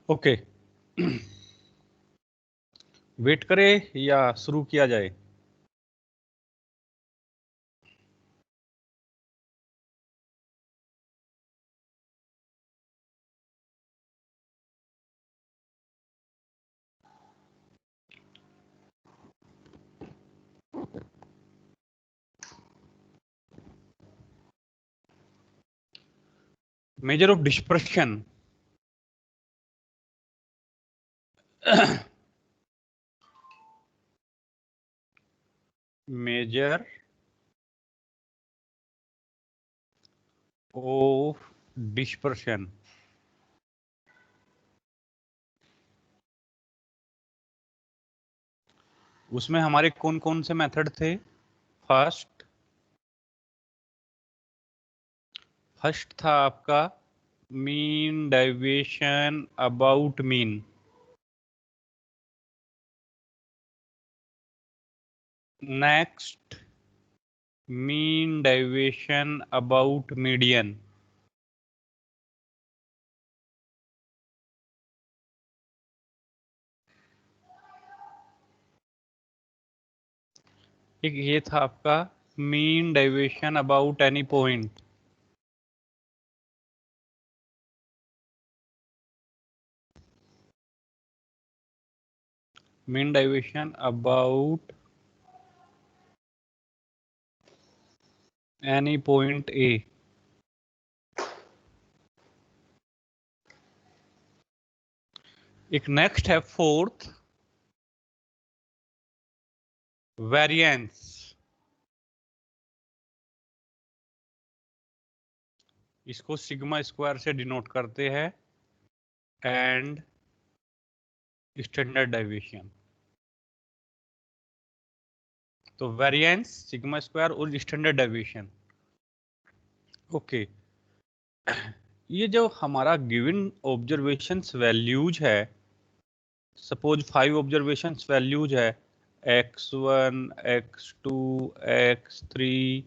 Okay, wait करें या शुरू किया जाए? Measure of dispersion measure of dispersion. उसमें हमारे कौन कौन से मेथड थे? फर्स्ट था आपका mean deviation about mean. Next mean deviation about median. एक ये था आपका mean deviation about any point. Mean deviation about any point A. एक नेक्स्ट है फोर्थ वेरिएंस। इसको सिग्मा स्क्वायर से डिनोट करते हैं एंड स्टैंडर्ड डेविएशन। तो वेरिएंस, सिग्मा स्क्वायर और स्टैंडर्ड डेविएशन। ओके, ये जो हमारा गिवन ऑब्जर्वेशंस वैल्यूज है, सपोज 5 ऑब्जर्वेशंस वैल्यूज है x1, x2, x3,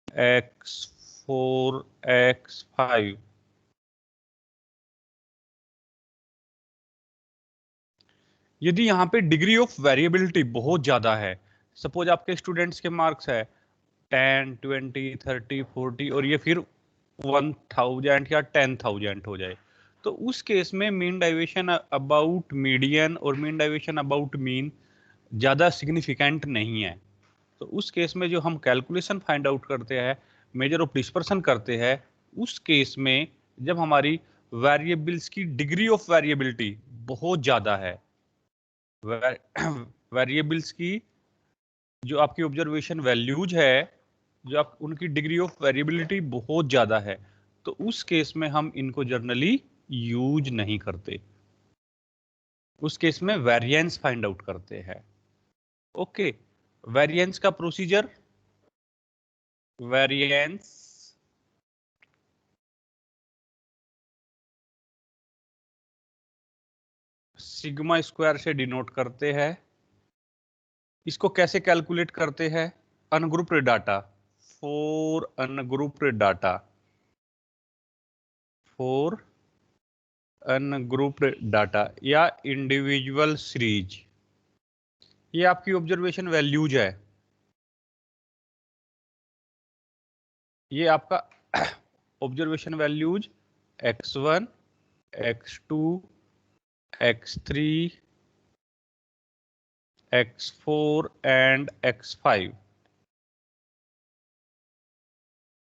x4, x5। यदि यहाँ पे डिग्री ऑफ वेरिएबिलिटी बहुत ज्यादा है, सपोज आपके स्टूडेंट्स के मार्क्स है 10, 20, 30, 40 और ये फिर 1000 या 10,000 हो जाए, तो उस केस में मीन डेविएशन अबाउट मीडियन और मीन डेविएशन अबाउट मीन ज्यादा सिग्निफिकेंट नहीं है। तो उस केस में जो हम कैलकुलेशन फाइंड आउट करते हैं, मेजर ऑफ डिस्पर्सन करते हैं, उस केस में जब हमारी वेरिएबल्स की डिग्री ऑफ वेरिएबिलिटी बहुत ज्यादा है, वेरिएबल्स की जो आपकी ऑब्जर्वेशन वैल्यूज है, जो आप उनकी डिग्री ऑफ वेरिएबिलिटी बहुत ज्यादा है, तो उस केस में हम इनको जनरली यूज नहीं करते। उस केस में वेरिएंस फाइंड आउट करते हैं। ओके, वेरिएंस का प्रोसीजर, वेरिएंस सिग्मा स्क्वायर से डिनोट करते हैं। इसको कैसे कैलकुलेट करते हैं? Ungrouped data, for ungrouped data, for ungrouped data या इंडिविजुअल सीरीज। ये आपकी ऑब्जर्वेशन वैल्यूज है, ये आपका observation values x1, x2, x3, x4 and x5।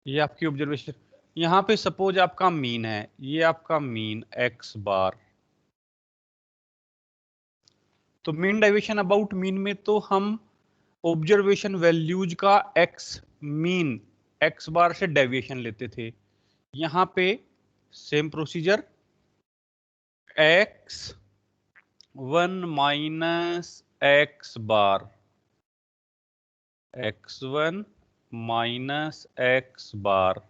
ये आपकी ऑब्जर्वेशन। यहां पे सपोज आपका मीन है, ये आपका मीन x बार। तो मीन डेविएशन अबाउट मीन में तो हम ऑब्जर्वेशन वैल्यूज का x मीन x बार से डेविएशन लेते थे। यहां पे same procedure, x1 minus x बार, x1 माइनस x बार।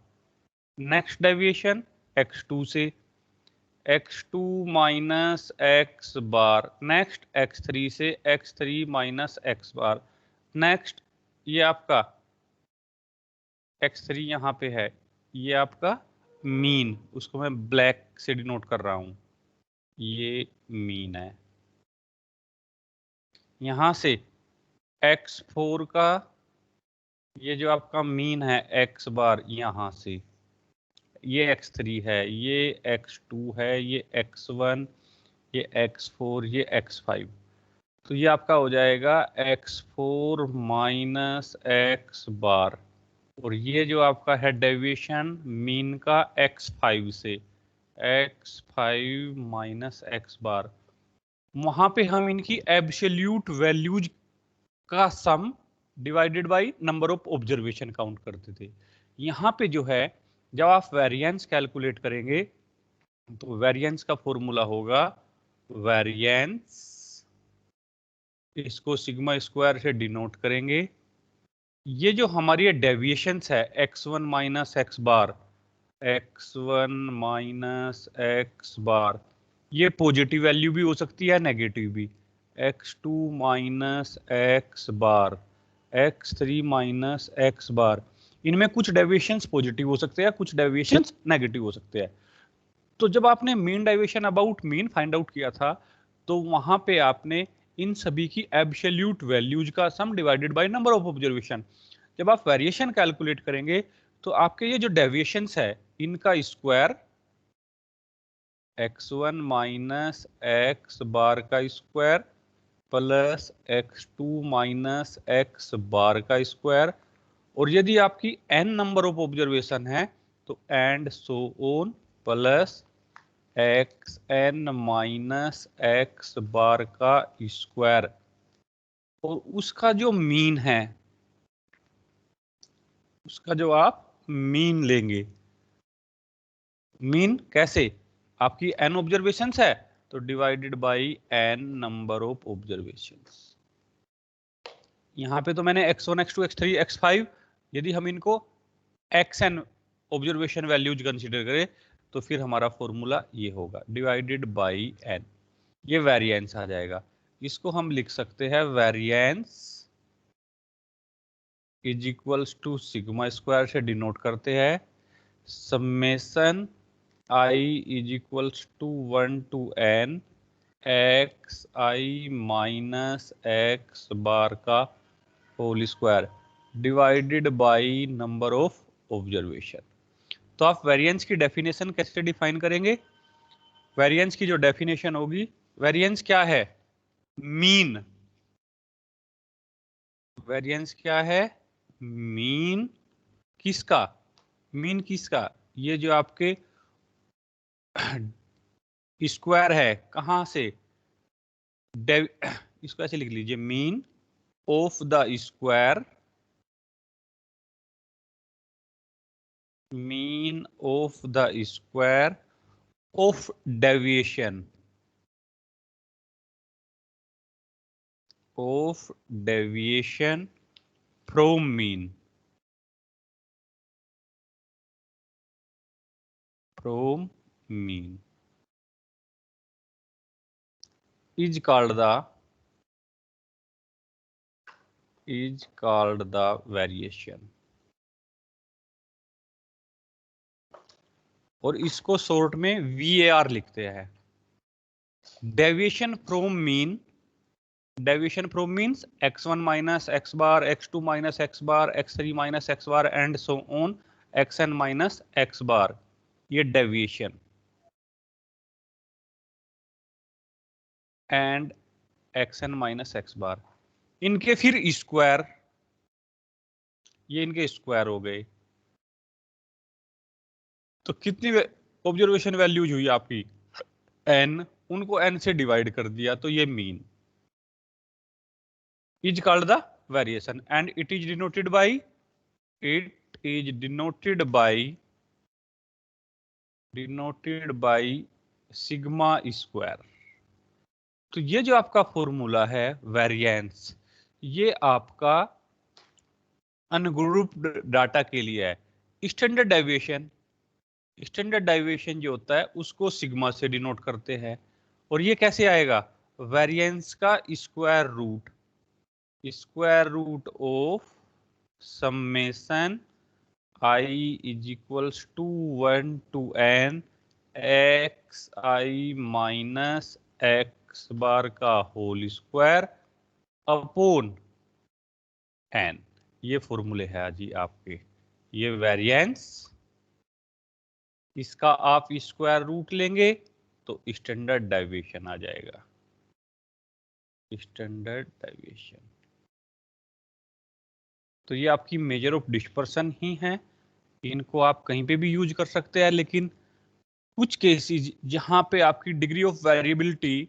नेक्स्ट डेविएशन x2 से, x2 माइनस x बार। नेक्स्ट x3 से, x3 माइनस x बार। नेक्स्ट ये आपका x3 यहाँ पे है, ये आपका मीन, उसको मैं ब्लैक से डिनोट कर रहा हूं। ये मीन है। यहां से x4 का ये जो आपका मीन है x बार, यहां से ये x3 है, ये x2 है, ये x1, ये x4, ये x5। तो ये आपका हो जाएगा x4 माइनस एक्स बार, और ये जो आपका है डेविएशन मीन का x5 से, x5 माइनस एक्स बार। वहां पे हम इनकी एब्सोल्यूट वैल्यूज का सम divided by number of observation count करते थे। यहाँ पे जो है, जब आप वेरिएंस कैलकुलेट करेंगे तो वेरिएंस का फॉर्मूला होगा वेरिएंस, इसको सिग्मा स्क्वायर से डिनोट करेंगे। ये जो हमारी डेविएशंस है x1 माइनस एक्स बार, x1 माइनस एक्स बार, ये पॉजिटिव वैल्यू भी हो सकती है, नेगेटिव भी। x2 minus x bar, x3 minus x बार, इनमें कुछ डेविएशंस पॉजिटिव हो सकते हैं, कुछ डेविएशंस नेगेटिव हो सकते हैं। तो जब आपने mean deviation about mean find out किया था, तो वहां पे आपने इन सभी की एब्सोल्यूट वैल्यूज का सम divided by number of observation. जब आप वेरिएशन कैलकुलेट करेंगे तो आपके ये जो डेविएशंस है इनका square, x1 minus x bar का square plus x2 minus x bar का स्क्वायर, और यदि आपकी n नंबर ऑफ ऑब्जर्वेशन है तो and so on plus xn minus x bar का स्क्वायर, और उसका जो मीन है, उसका जो आप मीन लेंगे। मीन कैसे? आपकी n ऑब्जर्वेशंस है तो divided by n number of observations. यहां पे तो मैंने x1 x2 x3 x5, यदि हम इनको xn ऑब्जर्वेशन वैल्यूज कंसीडर करें तो फिर हमारा फॉर्मूला ये होगा डिवाइडेड बाय n, ये वेरिएंस आ जाएगा। इसको हम लिख सकते हैं variance is equals to sigma square से डिनोट करते हैं summation i is equals to 1 to n X I minus x bar का whole square divided by number of observation. तो आप वेरिएंस की डेफिनेशन कैसे डिफाइन करेंगे? वेरिएंस की जो डेफिनेशन होगी, वेरिएंस क्या है? मीन। वेरिएंस क्या है? मीन किसका? मीन किसका? ये जो आपके स्क्वायर है, कहां से? इसको ऐसे लिख लीजिए, mean of the square, mean of the square of deviation, of deviation from mean, from mean is called the variation। और इसको शॉर्ट में VAR लिखते हैं, deviation from mean. Deviation from means x1 minus x bar, x2 minus x bar, x3 minus x bar and so on xn minus x bar, ये deviation. And xn minus x bar, इनके फिर square, ये इनके square हो गए। तो कितनी observation values हुई आपकी? n, उनको n से डिवाइड कर दिया तो ये mean is called the variation and it is denoted by, it is denoted by sigma square. तो ये जो आपका फॉर्मूला है वेरिएंस, ये आपका अनग्रुप्ड डाटा के लिए है। स्टैंडर्ड डेविएशन, स्टैंडर्ड डेविएशन जो होता है उसको सिग्मा से डिनोट करते हैं। और ये कैसे आएगा? वेरिएंस का square root, square root of summation i is equals to 1 to n X I minus x bar का होल स्क्वायर अपॉन एन। ये फॉर्मूले है जी आपके। ये वेरिएंस, इसका आप स्क्वायर रूट लेंगे तो स्टैंडर्ड डेविएशन आ जाएगा। स्टैंडर्ड डेविएशन, तो ये आपकी मेजर ऑफ डिस्पर्सन ही है। इनको आप कहीं पे भी यूज कर सकते हैं, लेकिन कुछ केसेस जहां पे आपकी डिग्री ऑफ वेरिएबिलिटी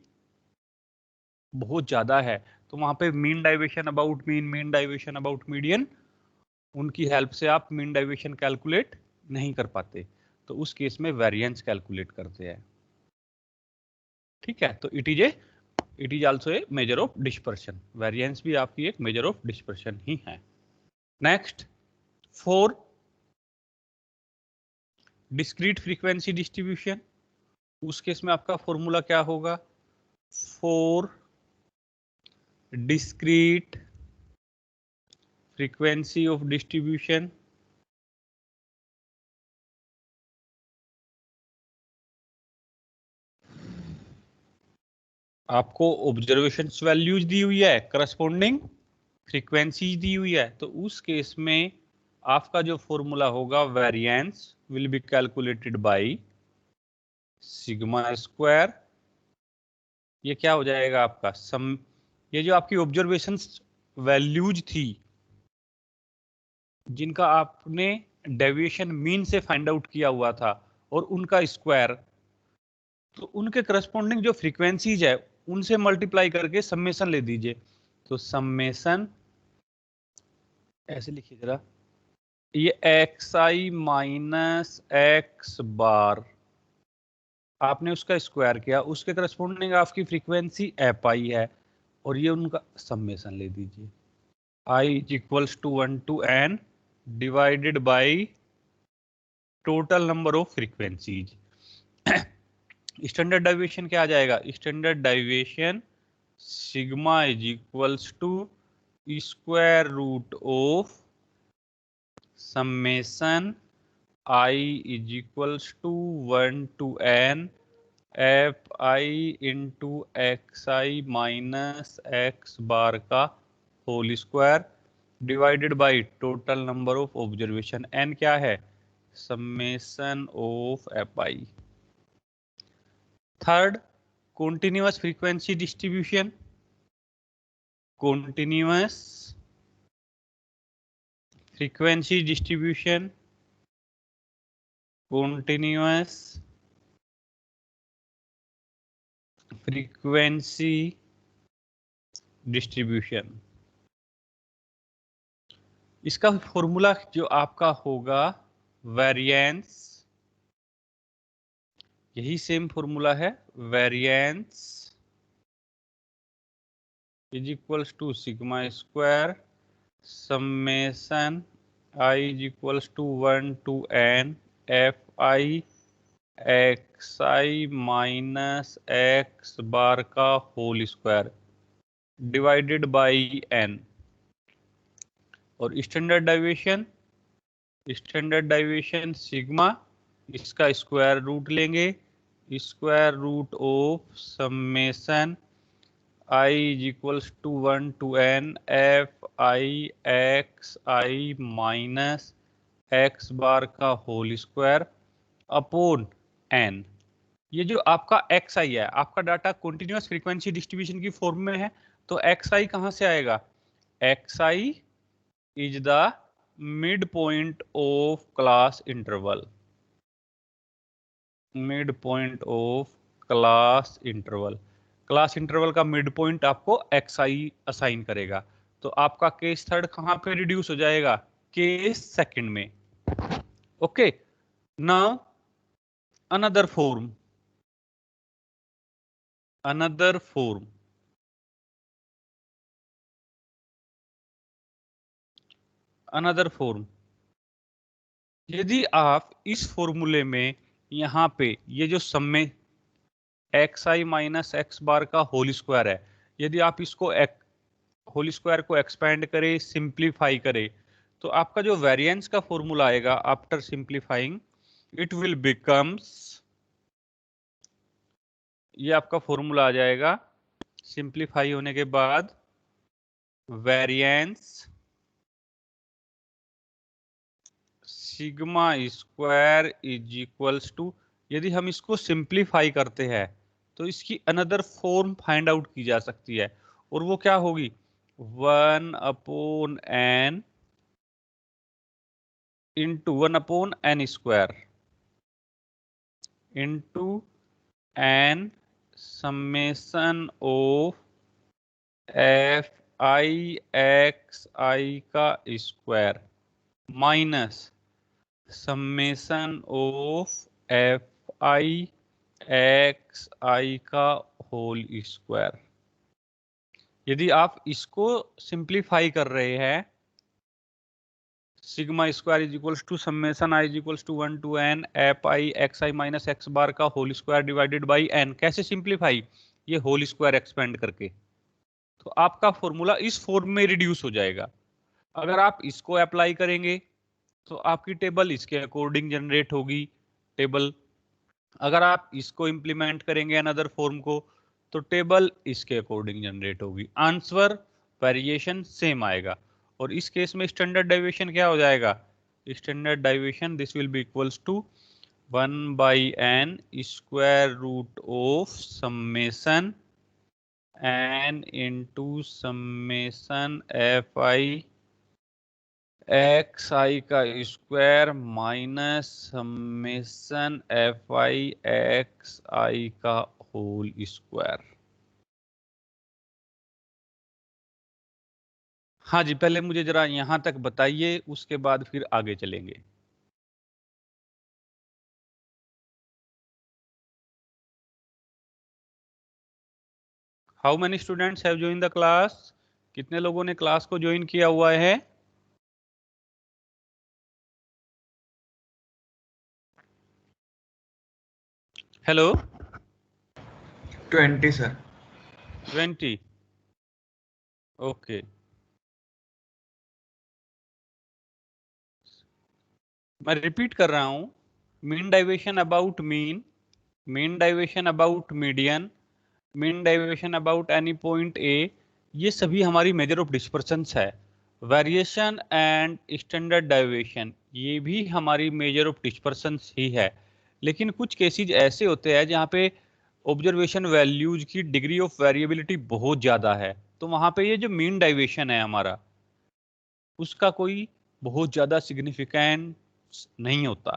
बहुत ज्यादा है, तो वहां पे mean deviation about mean, mean deviation about median, उनकी हेल्प से आप मीन डाइवेशन कैलकुलेट नहीं कर पाते, तो उस केस में वेरिएंस कैलकुलेट करते हैं। ठीक है, तो it is also a measure of dispersion. Variance भी आपकी एक मेजर ऑफ डिस्पर्शन ही है। Next, for discrete frequency distribution, उस केस में आपका फॉर्मूला क्या होगा? For discrete frequency of distribution, आपको ऑब्जर्वेशंस वैल्यूज दी हुई है, करस्पॉन्डिंग फ्रीक्वेंसी दी हुई है, तो उस केस में आपका जो फॉर्मूला होगा, variance will be calculated by sigma square. ये क्या हो जाएगा आपका सम, ये जो आपकी ऑब्जर्वेशंस वैल्यूज थी जिनका आपने डेविएशन मीन से फाइंड आउट किया हुआ था और उनका स्क्वायर, तो उनके करस्पॉन्डिंग जो फ्रीक्वेंसीज है उनसे मल्टीप्लाई करके समेशन ले दीजिए। तो समेशन ऐसे लिखिए जरा, ये एक्स आई माइनस एक्स बार आपने उसका स्क्वायर किया, उसके करस्पॉन्डिंग आपकी फ्रीक्वेंसी एफ आई है, और ये उनका समेशन ले दीजिए। I is equals to 1 to n divided by total number of frequencies. Standard deviation क्या आ जाएगा? Standard deviation sigma is equals to square root of summation i is equals to 1 to n f i into x I minus x bar का whole square divided by total number of observation. N क्या है? Summation of f i. Third, continuous frequency distribution, continuous frequency distribution, continuous frequency distribution। इसका formula जो आपका होगा variance, यही same formula है, variance is equals to sigma square summation i is equals to 1 to n f i x I minus x bar का whole square divided by n। और standard deviation sigma, इसका square root लेंगे, square root of summation i is equals to 1 to n f i x I minus x bar का whole square upon n। ये जो आपका x आई है, आपका data continuous frequency distribution की form में है, तो एक्स आई कहां से आएगा? X I is the mid point of class interval, mid point of class interval. Class interval का मिड पॉइंट आपको एक्स आई असाइन करेगा, तो आपका केस थर्ड कहां पे रिड्यूस हो जाएगा? केस सेकंड में। Okay, now another form, another form, another form. यदि आप इस फॉर्मूले में यहाँ पे ये जो सम में एक्स आई माइनस एक्स बार का होल स्क्वायर है, यदि आप इसको होल स्क्वायर को एक्सपेंड करें, सिंप्लीफाई करें, तो आपका जो वेरिएंस का फॉर्मूला आएगा after simplifying, it will becomes ये आपका फॉर्मूला आ जाएगा सिंप्लीफाई होने के बाद variance sigma square is equals to, यदि हम इसको सिंप्लीफाई करते हैं तो इसकी अनदर फॉर्म फाइंड आउट की जा सकती है, और वो क्या होगी 1/n into 1/n square into n summation of f i x i का square minus summation of f i x i का होल स्क्वायर। यदि आप इसको सिंप्लीफाई कर रहे हैं, sigma square is equals to summation i is equals to 1 to n f i x I minus x bar का whole square divided by n। कैसे simplify? ये होल स्क्वायर एक्सपेंड करके। तो आपका फॉर्मूला इस फॉर्म में रिड्यूस हो जाएगा। अगर आप इसको अप्लाई करेंगे तो आपकी टेबल इसके अकॉर्डिंग जनरेट होगी टेबल। अगर आप इसको इंप्लीमेंट करेंगे अनदर फॉर्म को तो टेबल इसके अकॉर्डिंग जनरेट होगी। आंसर वेरिएशन सेम आएगा। और इस केस में स्टैंडर्ड डेविएशन क्या हो जाएगा? Standard deviation this will be equals to 1/n square root of summation n into summation f i x i का square minus summation f i x i का whole square. हाँ जी, पहले मुझे जरा यहां तक बताइए, उसके बाद फिर आगे चलेंगे। How many students have join the class? कितने लोगों ने क्लास को ज्वाइन किया हुआ है? Hello 20 sir. 20 ओके। मैं रिपीट कर रहा हूं, mean deviation about mean, mean deviation about median, mean deviation about any point A, ये सभी हमारी मेजर ऑफ डिस्पर्शंस है। वेरिएशन एंड स्टैंडर्ड डाइवेशन ये भी हमारी मेजर ऑफ डिस्पर्शंस ही है। लेकिन कुछ केसेस ऐसे होते हैं जहाँ पे ऑब्जर्वेशन वैल्यूज की डिग्री ऑफ वेरिएबिलिटी बहुत ज़्यादा है, तो वहाँ पे ये जो मीन डाइवेशन है हमारा, उसका कोई बहुत ज़्यादा सिग्निफिकेंस नहीं होता।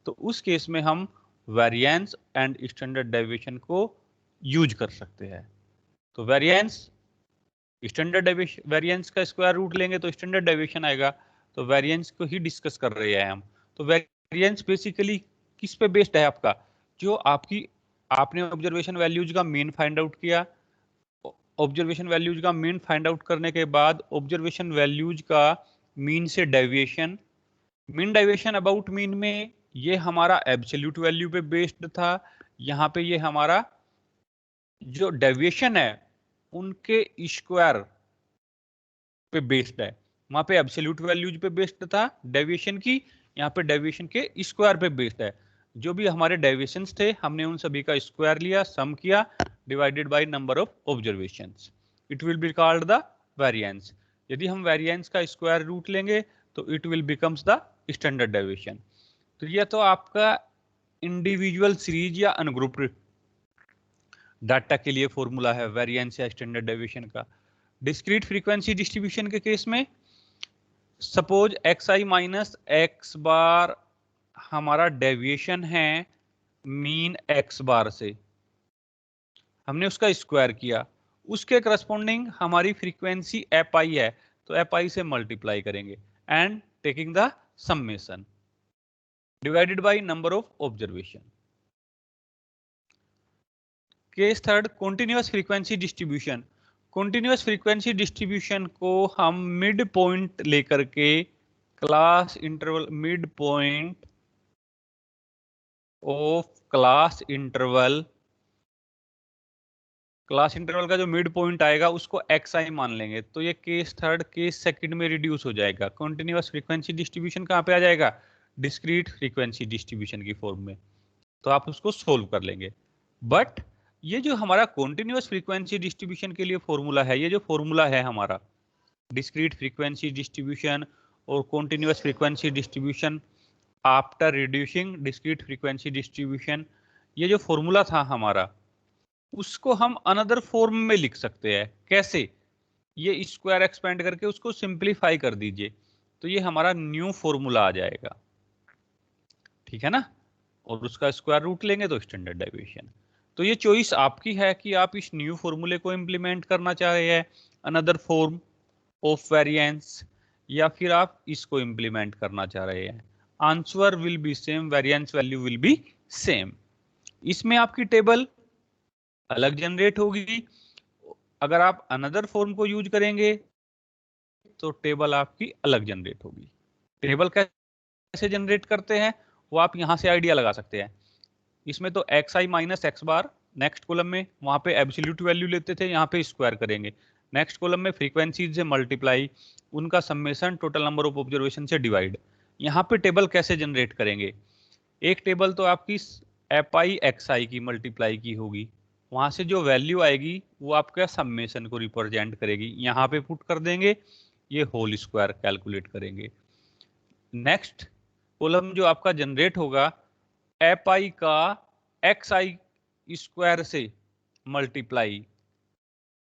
तो उस केस में हम वेरिएंस एंड स्टैंडर्ड डेविएशन को यूज कर सकते हैं। तो वेरिएंस, स्टैंडर्ड डेविएशन, वेरिएंस का स्क्वायर रूट लेंगे तो स्टैंडर्ड डेविएशन आएगा। तो वेरिएंस को ही डिस्कस कर रहे हैं हम। तो वेरिएंस बेसिकली किस पे बेस्ड है आपका? जो आपकी, आपने ऑब्जर्वेशन वैल्यूज का मीन फाइंड आउट किया, ऑब्जर्वेशन वैल्यूज का मीन फाइंड आउट करने के बाद ऑब्जर्वेशन वैल्यूज का मीन से deviation, mean deviation about mean में ये हमारा एब्सोल्यूट वैल्यू पे बेस्ड था। यहाँ पे ये हमारा जो डेविएशन है उनके स्क्वायर पे बेस्ड है। वहां पे एब्सोल्यूट वैल्यूज पे बेस्ड था डेविएशन की, यहाँ पे डेविएशन के स्क्वायर पे बेस्ड है। जो भी हमारे डेविएशंस थे हमने उन सभी का स्क्वायर लिया, सम किया, divided by number of observations. It will be called the variance. यदि हम वेरिएंस का स्क्वायर रूट लेंगे तो it will becomes the standard deviation. तो यह तो आपका इंडिविजुअल सीरीज या अनग्रुप्ड डाटा के लिए फॉर्मूला है वेरिएंस या स्टैंडर्ड डेविएशन का। डिस्क्रीट फ्रीक्वेंसी डिस्ट्रीब्यूशन के केस में सपोज एक्स आई माइनस एक्स बार हमारा डेविएशन है मीन एक्स बार से, हमने उसका स्क्वायर किया, उसके करस्पॉन्डिंग हमारी फ्रीक्वेंसी एफ आई है, तो एफ आई से मल्टीप्लाई करेंगे and taking the summation divided by number of observation. Case third, continuous frequency distribution. Continuous frequency distribution को हम मिड पॉइंट लेकर के class interval, mid point of class interval, class interval का जो mid point आएगा उसको x आई मान लेंगे। तो ये केस थर्ड केस सेकंड में रिड्यूस हो जाएगा। कॉन्टिन्यूअस फ्रीक्वेंसी डिस्ट्रीब्यूशन कहाँ पे आ जाएगा? डिस्क्रीट फ्रीक्वेंसी डिस्ट्रीब्यूशन की फॉर्म में। तो आप उसको सोल्व कर लेंगे। बट ये जो हमारा कॉन्टिन्यूअस फ्रीक्वेंसी डिस्ट्रीब्यूशन के लिए फॉर्मूला है, ये जो फॉर्मूला है हमारा डिस्क्रीट फ्रीक्वेंसी डिस्ट्रीब्यूशन और continuous frequency distribution after reducing discrete frequency distribution, ये जो फॉर्मूला था हमारा, उसको हम अनदर फॉर्म में लिख सकते हैं। कैसे? ये स्क्वायर एक्सपेंड करके उसको सिंप्लीफाई कर दीजिए, तो ये हमारा न्यू फॉर्मूला आ जाएगा, ठीक है ना, और उसका स्क्वायर रूट लेंगे तो स्टैंडर्ड डेविएशन। तो ये चॉइस आपकी है कि आप इस न्यू फॉर्मूले को इंप्लीमेंट करना चाह रहे हैं अनदर फॉर्म ऑफ वेरिएंस, या फिर आप इसको इंप्लीमेंट करना चाह रहे हैं। Answer will be same, variance value will be same. इसमें आपकी टेबल अलग जनरेट होगी। अगर आप अनदर फॉर्म को यूज करेंगे तो टेबल आपकी अलग जनरेट होगी। टेबल कैसे जनरेट करते हैं वो आप यहां से आइडिया लगा सकते हैं। इसमें तो एक्स आई माइनस एक्स बार नेक्स्ट कॉलम में, वहां पे एब्सोल्यूट वैल्यू लेते थे, यहाँ पे स्क्वायर करेंगे। नेक्स्ट कॉलम में फ्रीक्वेंसीज से मल्टीप्लाई, उनका summation total number of observation से डिवाइड। यहाँ पे टेबल कैसे जनरेट करेंगे? एक टेबल तो आपकी एफ आई एक्स आई की मल्टीप्लाई की होगी, वहां से जो वैल्यू आएगी वो आपका समेशन को रिप्रेजेंट करेगी, यहाँ पे पुट कर देंगे, ये होल स्क्वायर कैलकुलेट करेंगे। नेक्स्ट कॉलम जो आपका जनरेट होगा एफ आई का एक्स आई स्क्वायर से मल्टीप्लाई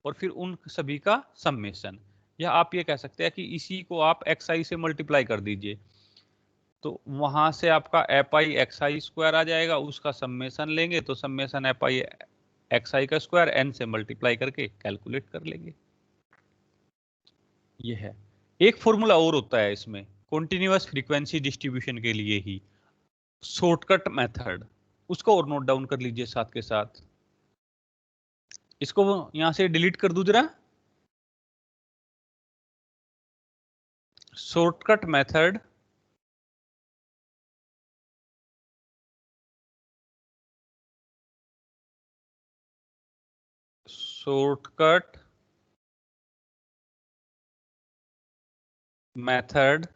और फिर उन सभी का समेशन, या आप ये कह सकते हैं कि इसी को आप एक्स आई से मल्टीप्लाई कर दीजिए, तो वहां से आपका f i x i square आ जाएगा, उसका समेशन लेंगे तो summation f i x i का स्क्वायर एन से मल्टीप्लाई करके कैलकुलेट कर लेंगे। ये है। एक फॉर्मूला और होता है इसमें कॉन्टिन्यूअस फ्रीक्वेंसी डिस्ट्रीब्यूशन के लिए ही, शॉर्टकट मेथड, उसको और नोट डाउन कर लीजिए साथ के साथ। इसको यहां से डिलीट कर दूं जरा। Shortcut method shortcut method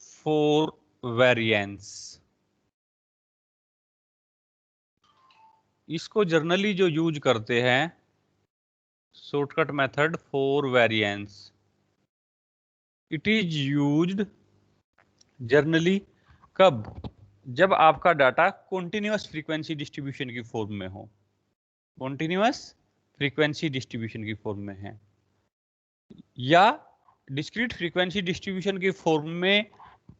for variance, इसको जर्नली जो यूज करते हैं shortcut method for variance, it is used generally कब? जब आपका डाटा कॉन्टिन्यूअस फ्रीक्वेंसी डिस्ट्रीब्यूशन की फॉर्म में हो, कॉन्टिन्यूअस फ्रीक्वेंसी डिस्ट्रीब्यूशन की फॉर्म में है, या डिस्क्रीट फ्रीक्वेंसी डिस्ट्रीब्यूशन की फॉर्म में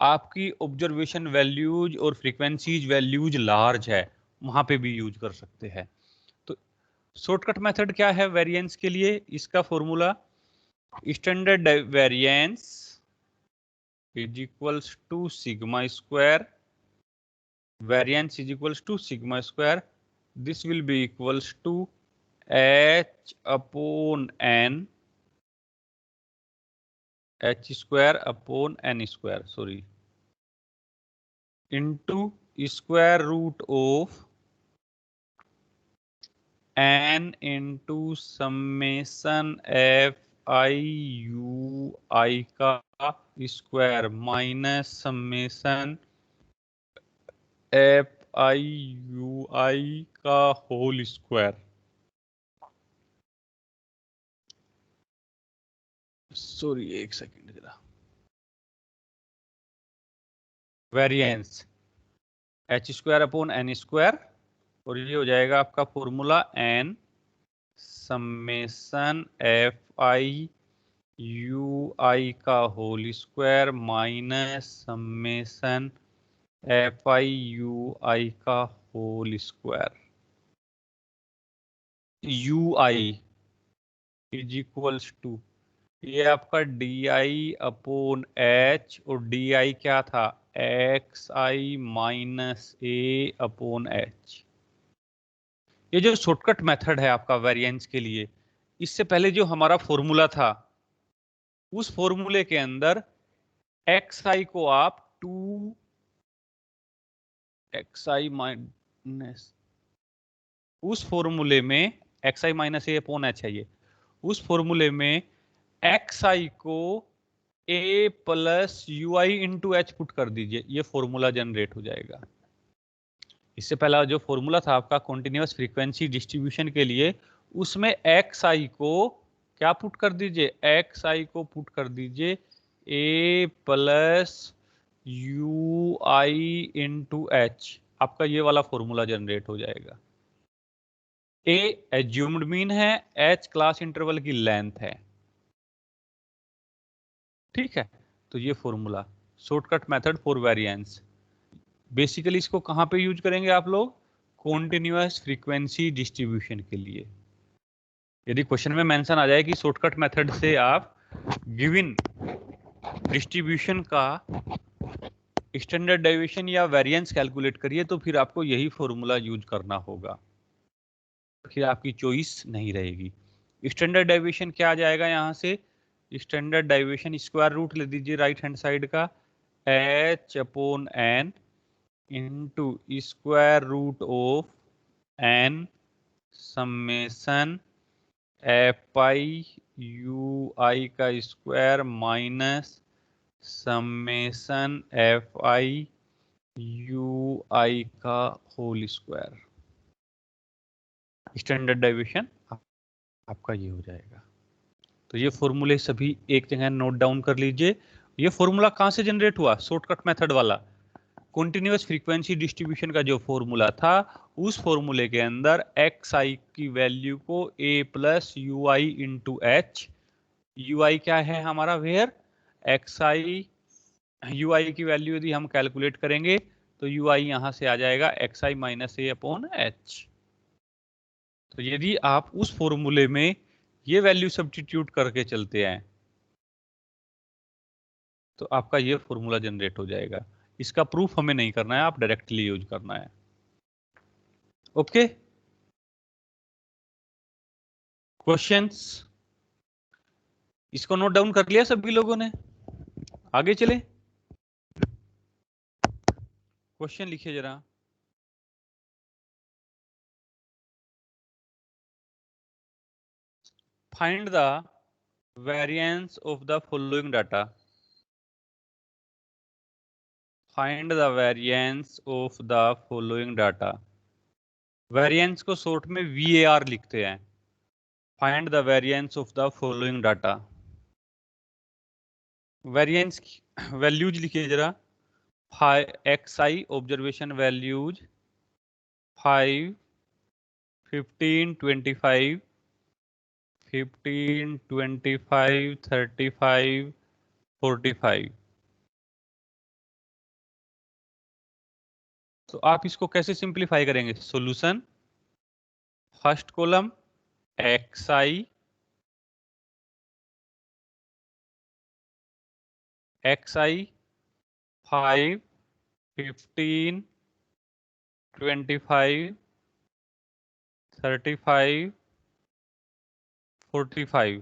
आपकी ऑब्जर्वेशन वैल्यूज और फ्रीक्वेंसीज वैल्यूज लार्ज है, वहां पे भी यूज कर सकते हैं। तो शॉर्टकट मेथड क्या है वेरिएंस के लिए? इसका formula standard variance is equals to sigma square, variance is equals to sigma square, this will be equals to h upon n, h square upon n square, sorry, into square root of n into summation f I u I का square minus summation f i u i का whole square. Sorry एक second जरा। Variance h square upon n square, और ये हो जाएगा आपका formula n summation f i u i का whole square minus summation f i u i का whole square. U i is equals to, ये आपका डी आई अपॉन एच, और डी आई क्या था? X I minus a upon H. ये जो shortcut method है आपका वेरिएंस के लिए, इससे पहले जो हमारा फॉर्मूला था उस फॉर्मूले के अंदर एक्स आई को आप टू एक्स आई माइनस, उस फॉर्मूले में x I minus a upon h है ये, उस फॉर्मूले में एक्स आई को a plus u i into h put कर दीजिए, ये फॉर्मूला जनरेट हो जाएगा। इससे पहला जो फॉर्मूला था आपका कॉन्टिन्यूअस फ्रीक्वेंसी डिस्ट्रीब्यूशन के लिए, उसमें एक्स आई को क्या पुट कर दीजिए, एक्स आई को पुट कर दीजिए a plus u i into h, आपका ये वाला फॉर्मूला जनरेट हो जाएगा। ए एज्यूम्ड मीन है, एच क्लास इंटरवल की लेंथ है, ठीक है। तो ये formula shortcut method for variance, basically इसको कहां पे यूज करेंगे आप लोग, कॉन्टिन्यूअस फ्रीक्वेंसी डिस्ट्रीब्यूशन के लिए। यदि क्वेश्चन में मेंशन आ जाए कि शॉर्टकट मेथड से आप गिवन डिस्ट्रीब्यूशन का स्टैंडर्ड डेविएशन या वेरिएंस कैलकुलेट करिए, तो फिर आपको यही फॉर्मूला यूज करना होगा, फिर आपकी चॉइस नहीं रहेगी। स्टैंडर्ड डेविएशन क्या आ जाएगा यहाँ से, स्टैंडर्ड डेविएशन स्क्वायर रूट ले दीजिए राइट हैंड साइड का, h upon n into square root of n summation f i u i का square minus summation f i u i का होल स्क्वायर। स्टैंडर्ड डेविएशन आपका ये हो जाएगा। तो ये फॉर्मूले सभी एक जगह नोट डाउन कर लीजिए। ये फॉर्मूला कहां से जनरेट हुआ, शॉर्टकट मेथड वाला, कॉन्टिन्यूअस फ्रीक्वेंसी डिस्ट्रीब्यूशन का जो फॉर्मूला था, उस फॉर्मूले के अंदर एक्स आई की वैल्यू को a plus u i into h, u i क्या है हमारा, where x i, u i की वैल्यू यदि हम कैलकुलेट करेंगे तो यू आई यहां से आ जाएगा x I minus a upon H. तो यदि आप उस फॉर्मूले में ये वैल्यू सब्स्टिट्यूट करके चलते हैं तो आपका ये फॉर्मूला जनरेट हो जाएगा। इसका प्रूफ हमें नहीं करना है, आप डायरेक्टली यूज करना है। ओके, क्वेश्चंस इसको नोट डाउन कर लिया सभी लोगों ने, आगे चले, क्वेश्चन लिखिए जरा। Find the variance of the following data, find the variance of the following data. Variance को शॉर्ट में VAR लिखते हैं। Find the variance of the following data. Variance values लिखिए जरा, एक्स आई ऑब्जर्वेशन वैल्यूज 5, 15, 25, 15, 25, 35, 45। तो आप इसको कैसे सिंप्लीफाई करेंगे, solution first column x i, x i 5, 15, 25, 35, 45।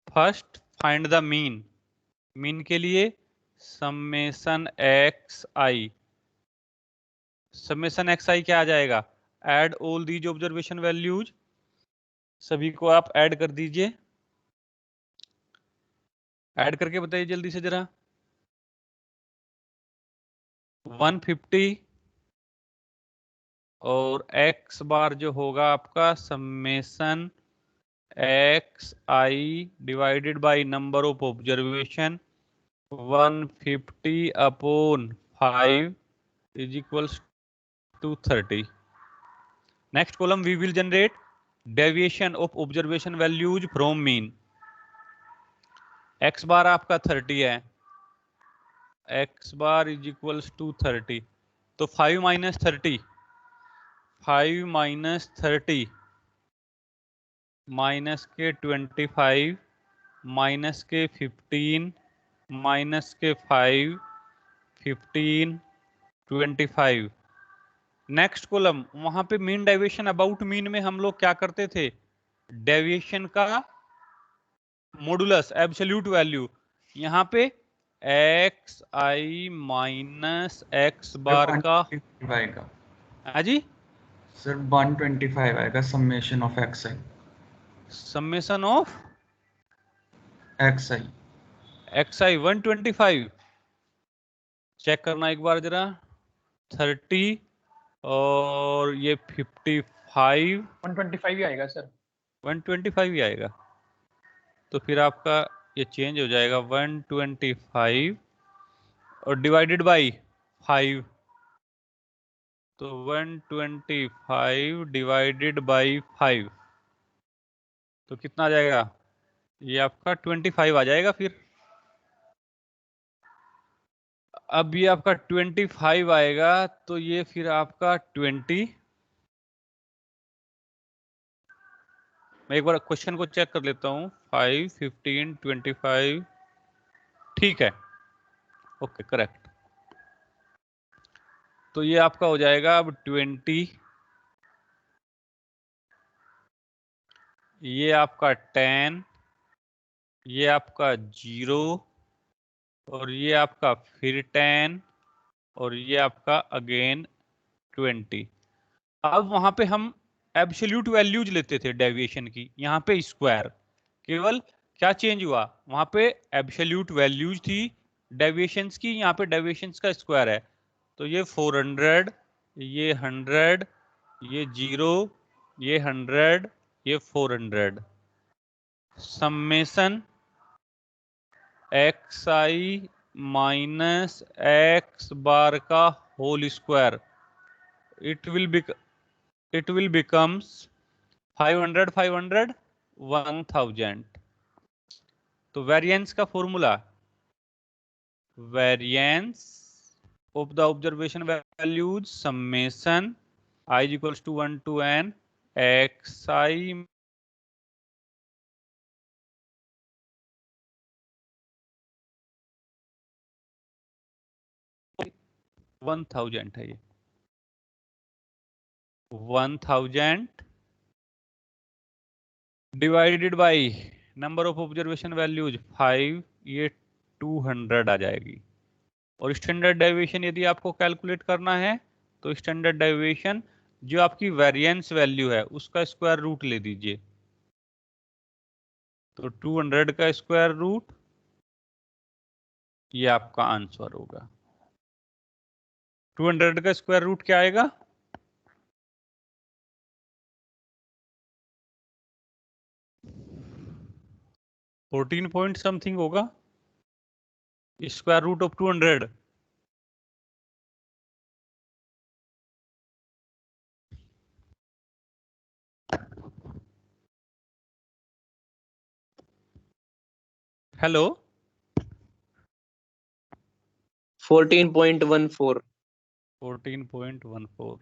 First find the mean, mean के लिए summation x i, summation x i क्या आ जाएगा, add all these observation values, सभी को आप ऐड कर दीजिए, ऐड करके बताइए जल्दी से जरा। 150 और x बार जो होगा आपका summation x i divided by number of observation 150 upon 5 is equals to 30। Next column we will generate deviation of observation values from mean. x bar आपका 30 है, x bar is equals to 30, तो 5 minus 30, 5 minus 30 minus के 25 minus के 15 minus के 5, 15, 25। Next column, वहां पे mean deviation about mean में हम लोग क्या करते थे, डेविएशन का मॉडुलस एब्सोल्यूट वैल्यू, यहाँ पे एक्स आई माइनस एक्स बार का आएगा। हाँ जी सर 125 आएगा summation of x i, summation of x i, x i 125। Check करना एक बार जरा, 30 और ये 55 125 ही आएगा सर। 125 ही आएगा। तो फिर आपका ये चेंज हो जाएगा 125 और डिवाइडेड बाई 5। तो 125 डिवाइडेड बाई 5 तो कितना आ जाएगा? ये आपका 25 आ जाएगा। फिर अब ये आपका 25 आएगा तो ये फिर आपका 20। मैं एक बार क्वेश्चन को चेक कर लेता हूँ। 5, 15, 25 ठीक है, ओके करेक्ट। तो ये आपका हो जाएगा अब 20, ये आपका 10, ये आपका 0 और ये आपका फिर 10 और ये आपका अगेन 20। अब वहां पे हम एब्सोल्यूट वैल्यूज लेते थे डेविएशन की, यहाँ पे स्क्वायर। केवल क्या चेंज हुआ, वहां पे एब्सोल्यूट वैल्यूज थी डेविएशंस की, यहाँ पे डेविएशंस का स्क्वायर है। तो ये 400, ये 100, ये 0, ये 100, ये 400, summation xi minus x bar का whole square, it will becomes 500, 500, 1000। तो वेरिएंस का formula, variance of the observation values summation i is equals to 1 to n xi 1000 है। ये 1000 divided by number of observation values 5, ये 200 आ जाएगी। और standard deviation यदि आपको कैलकुलेट करना है तो स्टैंडर्ड डेविएशन जो आपकी वेरिएंस वैल्यू है उसका स्क्वायर रूट ले दीजिए। तो 200 का स्क्वायर रूट, ये आपका आंसर होगा। 200 का स्क्वायर रूट क्या आएगा? फोर्टीन पॉइंट समथिंग होगा स्क्वायर रूट ऑफ 200। हेलो 14.14 14.14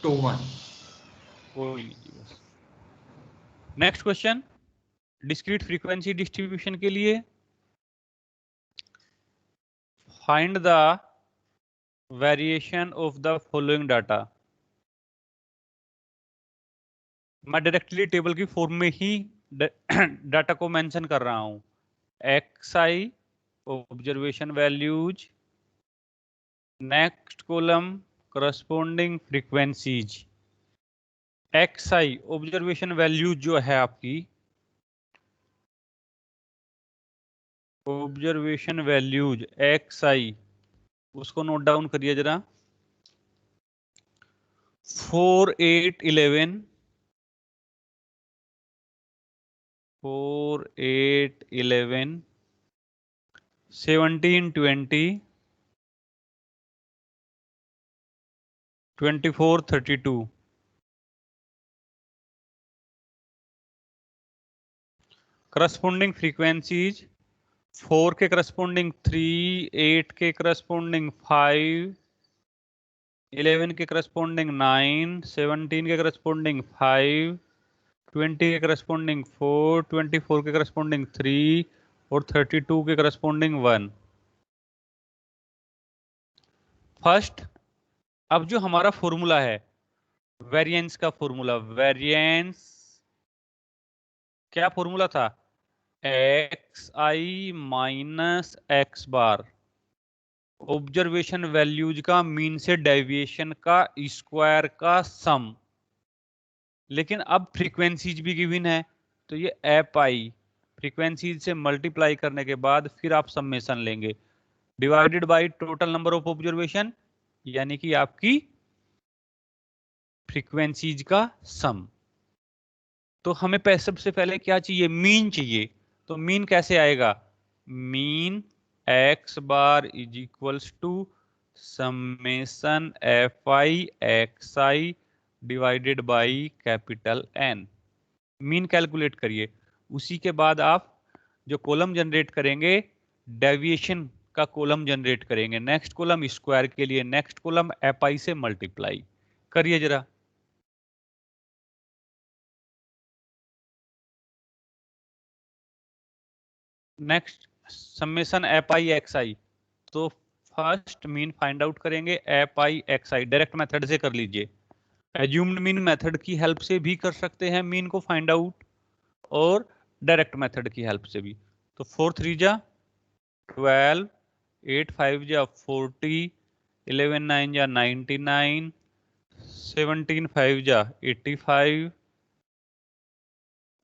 21 कोई नहीं जी बस। Next question, discrete frequency distribution के लिए find the variation of the following data. मैं डायरेक्टली टेबल की फॉर्म में ही डाटा को मेंशन कर रहा हूं। xi observation values, next column corresponding frequencies. xi observation values जो है आपकी, ऑब्जर्वेशन वैल्यूज xi उसको नोट डाउन करिए जरा। 4, 8, 11, 4, 8, 11, 17, 20, 24, 32। करस्पॉन्डिंग फ्रीक्वेंसीज 4 के करस्पॉन्डिंग 3, 8 के करस्पॉन्डिंग 5, 11 के करस्पॉन्डिंग 9, 17 के करस्पॉन्डिंग 5, 20 के करस्पॉन्डिंग 4, 24 के करस्पॉन्डिंग 3 और 32 के करस्पॉन्डिंग 1। फर्स्ट, अब जो हमारा फॉर्मूला है वेरिएंस का फॉर्मूला, वेरिएंस क्या फॉर्मूला था? xi माइनस एक्स बार, ऑब्जर्वेशन वैल्यूज का मीन से डेविएशन का स्क्वायर का सम। लेकिन अब फ्रीक्वेंसीज भी गिवन है तो ये एप आई फ्रीक्वेंसीज से मल्टीप्लाई करने के बाद फिर आप समेशन लेंगे divided by total number of observation यानी कि आपकी फ्रीक्वेंसीज का सम। तो हमें सबसे पहले क्या चाहिए, मीन चाहिए। तो मीन कैसे आएगा, mean x bar is equals to summation f i x i divided by capital N. Mean calculate करिए। उसी के बाद आप जो कॉलम जनरेट करेंगे, डेविएशन का कॉलम जनरेट करेंगे। नेक्स्ट कॉलम स्क्वायर के लिए, नेक्स्ट कॉलम एफ आई से मल्टीप्लाई करिए जरा। Next summation f i x i. तो फर्स्ट मीन फाइंड आउट करेंगे, f i x i direct method से कर लीजिए। एज्यूम्ड मीन मेथड की हेल्प से भी कर सकते हैं मीन को फाइंड आउट, और डायरेक्ट मेथड की हेल्प से भी। तो 4 3 जा 12, 8 5 जा 40, 11 9 जा 99, 17 5 जा 85,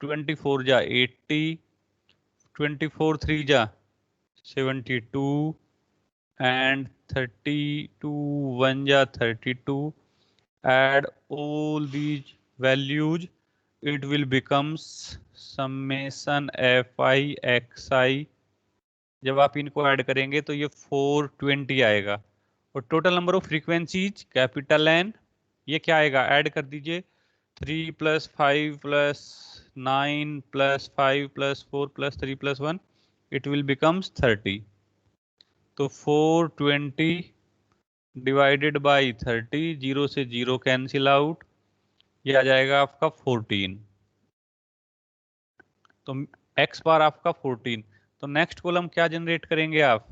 24 जा 80, 24 3 जा 72, and 32 1 ja 32. Add all these values, it will becomes summation fi xi। जब आप इनको ऐड करेंगे तो ये 420 आएगा। और total number of frequencies capital N, ये क्या आएगा, ऐड कर दीजिए। 3 + 5 + 9 + 5 + 4 + 3 + 1, it will becomes 30। तो 420 डिवाइडेड बाई 30, 0 से 0 कैंसिल आउट, ये आ जाएगा आपका 14। तो x बार आपका 14। तो नेक्स्ट कॉलम क्या जनरेट करेंगे आप,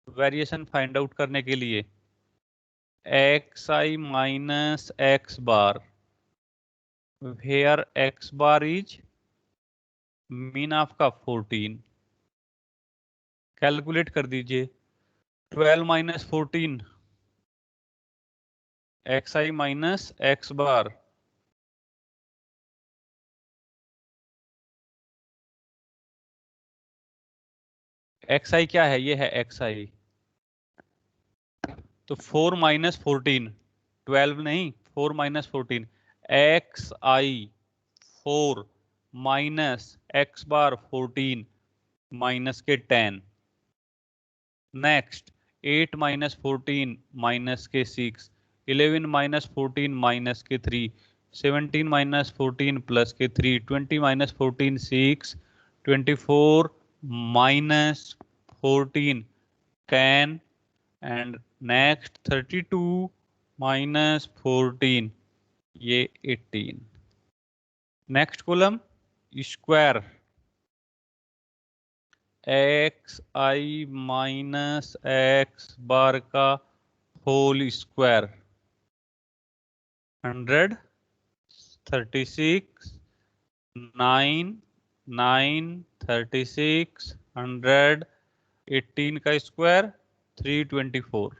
वेरिएशन फाइंड आउट करने के लिए, x I minus x bar, where x bar is mean आपका 14। कैलकुलेट कर दीजिए, 12 - 14, x I minus x bar, x i क्या है, ये है एक्स आई। तो 4 - 14, 12 नहीं, 4 - 14, एक्स आई 4 माइनस एक्स बार 14 माइनस के 10। नेक्स्ट 8 - 14 माइनस के 6, 11 - 14 माइनस के 3, 17 - 14 प्लस के 3, 20 - 14 6, 24 - 14 10, एंड नेक्स्ट 32 - 14, ये 18। नेक्स्ट कॉलम स्क्वायर, एक्स आई माइनस एक्स बार का होल स्क्वायर, 100, 36, 9 9 36, 100, 18 का square 324।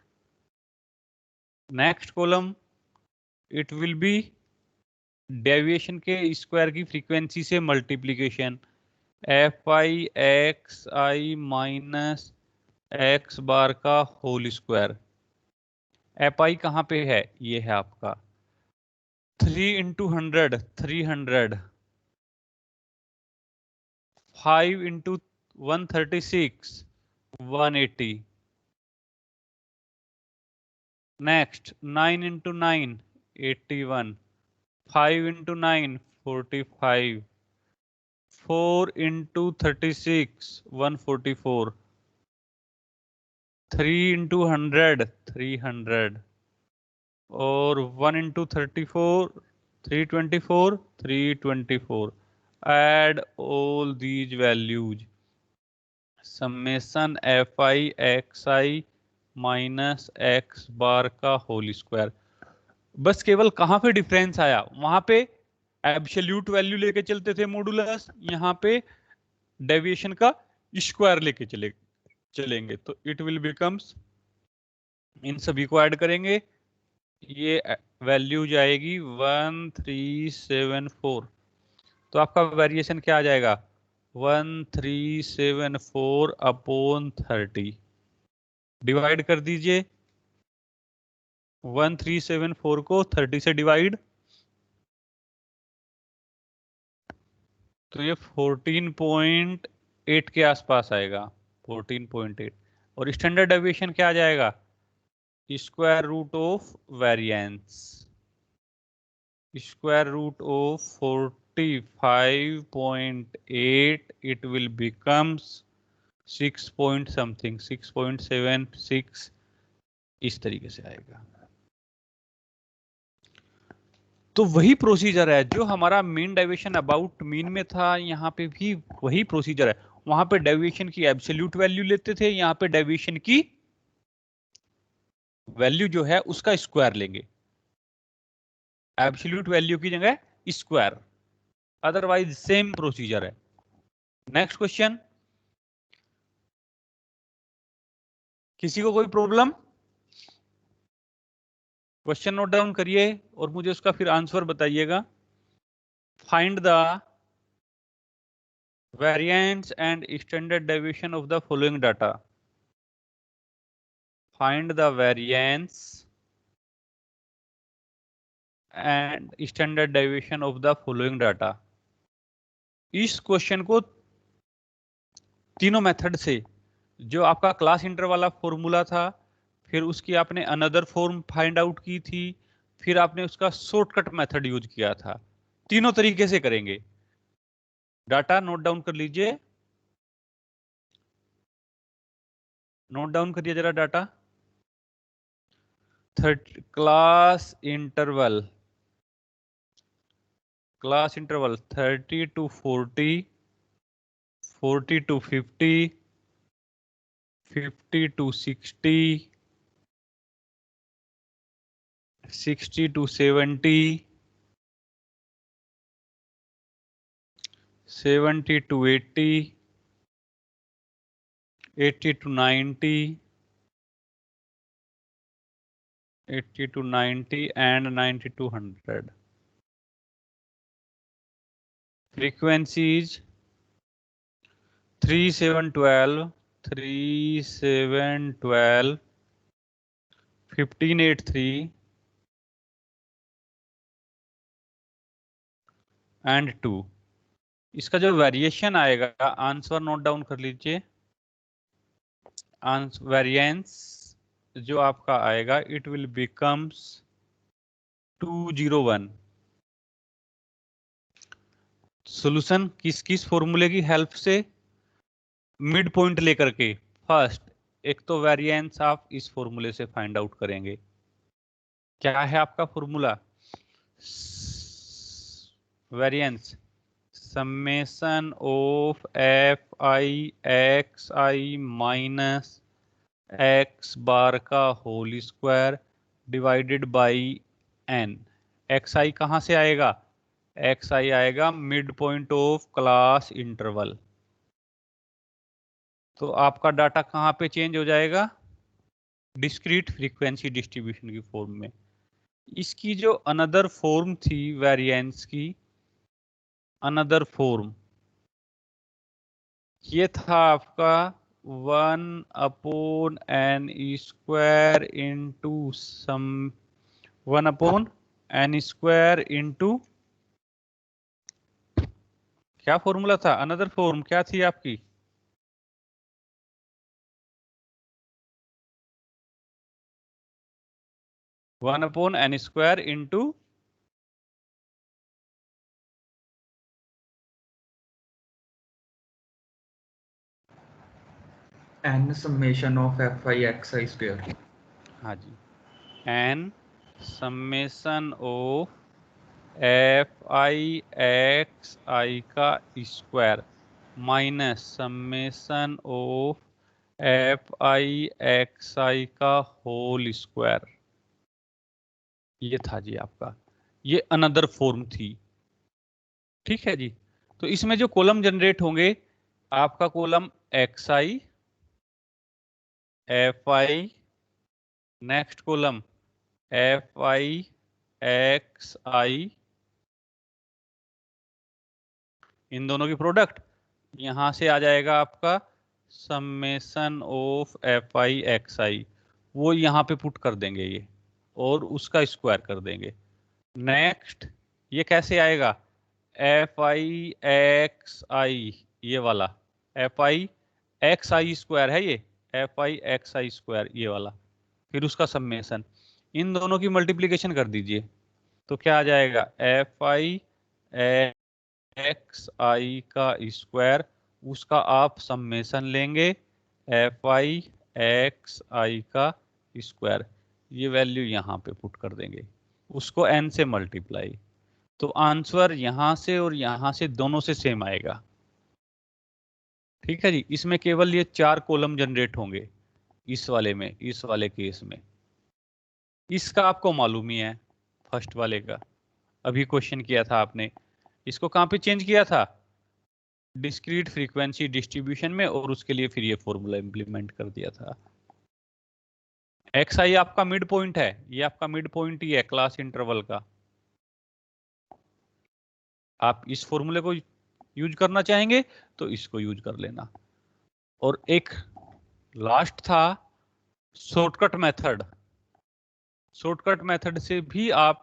Next column it will be deviation के स्क्वायर की फ्रीक्वेंसी से multiplication, f i x I minus x bar का होल स्क्वायर। एफ आई कहाँ पे है, ये है आपका 3 × 100 300, 5 × 136 180, नेक्स्ट 9 × 9 81, 5 × 9 45, 4 × 36 144, 3 × 100 300, और 1 × 34 324 324। Add all these values, summation f i x I minus x bar का होल स्क्वायर। बस केवल कहां पे डिफरेंस आया, वहां पे एब्सोल्यूट वैल्यू लेके चलते थे मॉडुलस, यहाँ पे डेविएशन का स्क्वायर लेके चलेंगे। तो इट विल बिकम्स, इन सभी को ऐड करेंगे, ये वैल्यू जाएगी 1374। तो आपका वेरिएशन क्या आ जाएगा, 1374 अपॉन 30। डिवाइड कर दीजिए, 1374 को 30 से डिवाइड, तो ये 14.8 के आसपास आएगा, 14.8। और स्टैंडर्ड डेविएशन क्या आ जाएगा? Square root of variance, square root of 45.8, it will becomes 6 point something, 6.76, इस तरीके से आएगा। तो वही प्रोसीजर है जो हमारा मीन डेविएशन अबाउट मीन में था, यहाँ पे भी वही प्रोसीजर है। वहां पे डेविएशन की एब्सोल्यूट वैल्यू लेते थे, यहाँ पे डेविएशन की वैल्यू जो है उसका स्क्वायर लेंगे, एब्सोल्यूट वैल्यू की जगह स्क्वायर, अदरवाइज सेम प्रोसीजर है। नेक्स्ट क्वेश्चन, किसी को कोई प्रॉब्लम? क्वेश्चन नोट डाउन करिए और मुझे उसका फिर आंसर बताइएगा। Find the variance and standard deviation of the following data. Find the variance and standard deviation of the following data. इस क्वेश्चन को तीनों मेथड से, जो आपका क्लास इंटर वाला फॉर्मूला था, फिर उसकी आपने अनदर फॉर्म फाइंड आउट की थी, फिर आपने उसका शॉर्टकट मेथड यूज किया था, तीनों तरीके से करेंगे। डाटा नोट डाउन कर लीजिए, नोट डाउन करिए जरा data. Class interval 30 to 40, 40 to 50, 50 to 60, 60 to 70, 70 to 80, 80 to 90, 80 to 90 and 90 to 100. Frequencies 3712, 3712, 1583 and 2। इसका जो वेरिएशन आएगा, आंसर नोट डाउन कर लीजिए। वेरिएंस जो आपका आएगा, इट विल बिकम्स 201। सॉल्यूशन किस किस फॉर्मूले की हेल्प से? मिड पॉइंट लेकर के। फर्स्ट, एक तो वेरिएंस आप इस फॉर्मूले से फाइंड आउट करेंगे। क्या है आपका formula? Variance summation of f i x I minus x bar का whole square divided by n. X i कहाँ से आएगा? एक्स आई आएगा mid point of class interval. तो आपका डाटा कहाँ पे चेंज हो जाएगा? डिस्क्रीट फ्रीक्वेंसी डिस्ट्रीब्यूशन की फॉर्म में। इसकी जो अनदर फॉर्म थी वेरिएंस की, अनदर फॉर्म ये था आपका 1/n² into sum 1/n² into, क्या फॉर्मूला था? अनदर फॉर्म क्या थी आपकी? One upon n² into n summation of fi xi square। हाँ जी, n summation of fi xi का square minus summation of fi xi का होल स्क्वायर। ये था जी आपका, ये अनदर फॉर्म थी। ठीक है जी। तो इसमें जो कॉलम जनरेट होंगे, आपका column xi, fi, next column fi xi, इन दोनों की प्रोडक्ट यहां से आ जाएगा आपका समेशन ऑफ fi xi, वो यहां पे पुट कर देंगे ये, और उसका स्क्वायर कर देंगे। नेक्स्ट ये कैसे आएगा, एफ आई एक्स आई, ये वाला F i x i square है ये, F i x i square ये वाला, फिर उसका समेशन, इन दोनों की मल्टीप्लीकेशन कर दीजिए तो क्या आ जाएगा, एफ आई एक्स आई का स्क्वायर, उसका आप समेशन लेंगे एफ आई एक्स आई का स्क्वायर, ये वैल्यू यहाँ पे पुट कर देंगे, उसको n से मल्टीप्लाई, तो आंसर यहां से और यहां से दोनों से सेम आएगा। ठीक है जी, इसमें केवल ये 4 कॉलम जनरेट होंगे इस वाले में, इस वाले केस में। इसका आपको मालूम ही है, फर्स्ट वाले का अभी क्वेश्चन किया था आपने, इसको कहां पे चेंज किया था, डिस्क्रीट फ्रीक्वेंसी डिस्ट्रीब्यूशन में, और उसके लिए फिर ये फॉर्मूला इंप्लीमेंट कर दिया था। एक्स आई आपका मिड पॉइंट है, ये आपका मिड पॉइंट ही है क्लास इंटरवल का। आप इस फॉर्मूले को यूज करना चाहेंगे तो इसको यूज कर लेना। और एक लास्ट था शॉर्टकट मेथड, शॉर्टकट मेथड से भी आप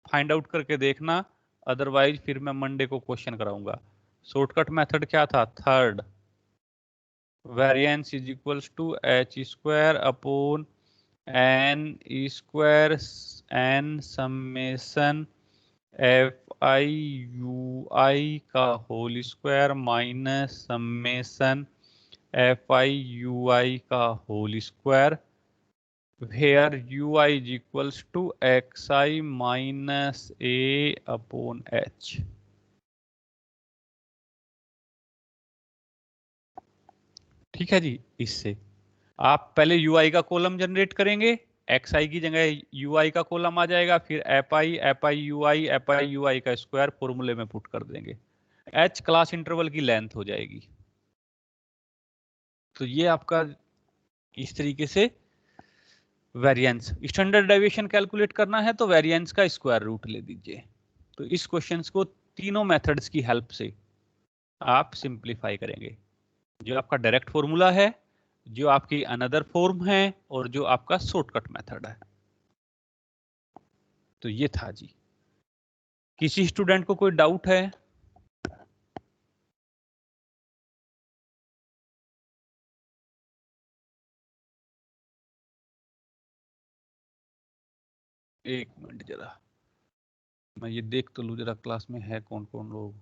फाइंड आउट करके देखना, अदरवाइज फिर मैं मंडे को क्वेश्चन कराऊंगा। शॉर्टकट मेथड क्या था, third, variance is equals to h square upon n square n summation f i u i का whole square minus summation f i u i का whole square, where ui is equals to xi minus a upon h। ठीक है जी, इससे आप पहले ui का column generate करेंगे, xi की जगह ui का कॉलम आ जाएगा, फिर fi ui का स्क्वायर फॉर्मूले में पुट कर देंगे, h क्लास इंटरवल की लेंथ हो जाएगी। तो ये आपका इस तरीके से वेरिएंस, स्टैंडर्ड डेविएशन कैलकुलेट करना है तो वेरिएंस का स्क्वायर रूट ले दीजिए। तो इस क्वेश्चन को तीनों मेथड्स की हेल्प से आप सिंप्लीफाई करेंगे, जो आपका डायरेक्ट फॉर्मूला है, जो आपकी अनदर फॉर्म है, और जो आपका शॉर्टकट मेथड है। तो ये था जी। किसी स्टूडेंट को कोई डाउट है? एक मिनट जरा, मैं ये देख तो लूं जरा क्लास में है कौन कौन लोग।